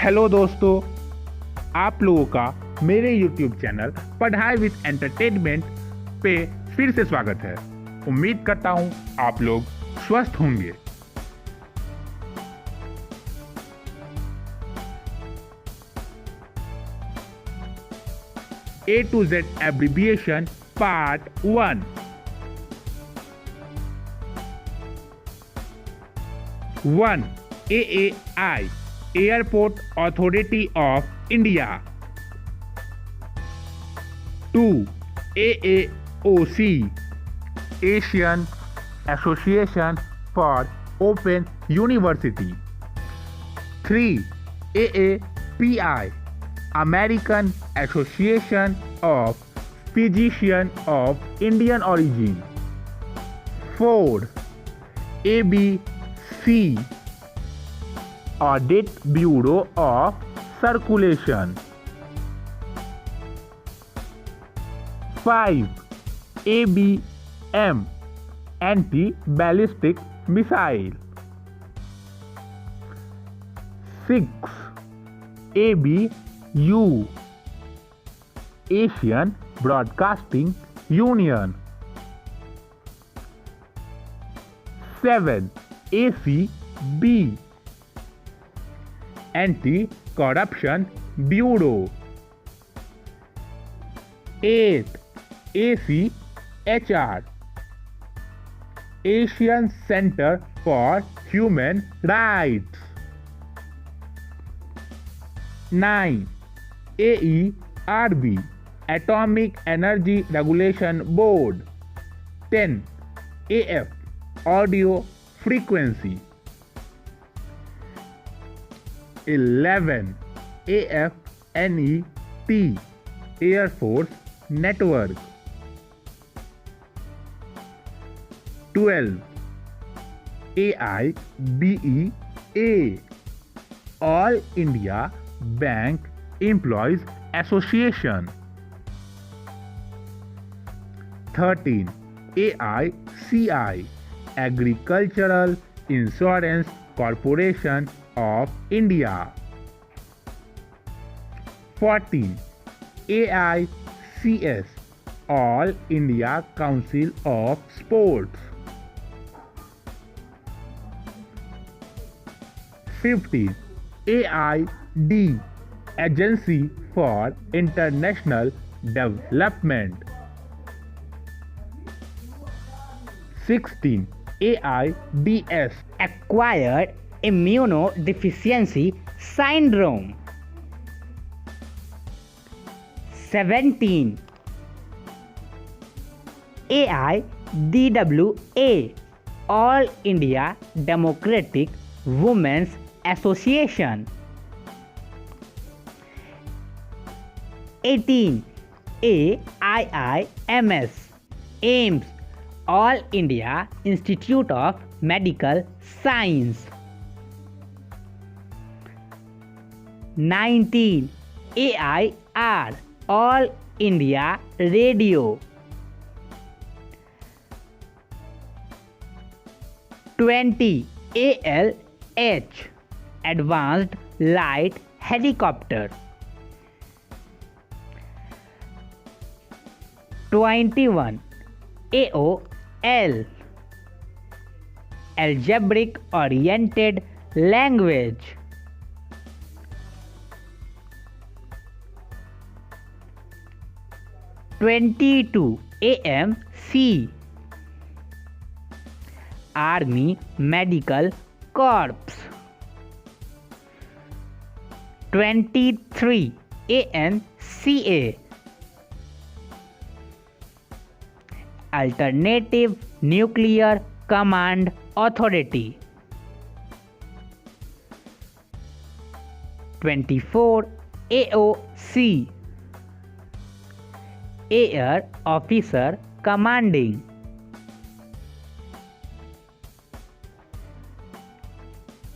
Hello दोस्तों, आप लोगों का मेरे YouTube चैनल पढ़ाई विद एंटरटेनमेंट पे फिर से स्वागत है। उम्मीद करता हूँ आप लोग स्वस्थ होंगे। A to Z Abbreviation Part 1. 1. AAI Airport Authority of India. 2. AAOC Asian Association for Open University. 3. AAPI American Association of Physicians of Indian Origin. 4. ABC Audit Bureau of Circulation. 5. ABM Anti-Ballistic Missile. 6. ABU Asian Broadcasting Union. 7. ACB Anti-Corruption Bureau. 8. ACHR Asian Center for Human Rights. 9. AERB Atomic Energy Regulation Board. 10. AF Audio Frequency. 11. AFNET Air Force Network. 12. AIBEA All India Bank Employees Association. 13. AICI Agricultural Insurance Corporation of India. 14. AICS All India Council of Sports. 15. AID Agency for International Development. 16. AIDS Acquired Immunodeficiency Syndrome. 17. AIDWA All India Democratic Women's Association. 18. AIIMS AIMS All India Institute of Medical Science. 19. AIR All India Radio. 20. ALH Advanced Light Helicopter. 21. AOL Algebraic Oriented Language. 22. AMC Army Medical Corps. 23. ANCA Alternative Nuclear Command Authority. 24. AOC Air Officer Commanding.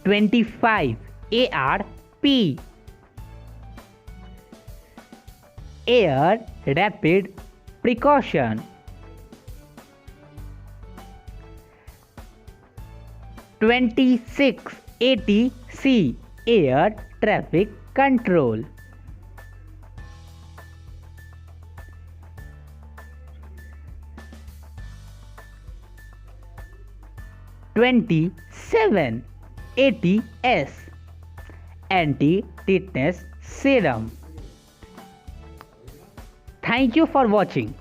25. ARP Air Rapid Precaution. 26. ATC Air traffic control. 27. ATS, anti-tetanus serum. Thank you for watching.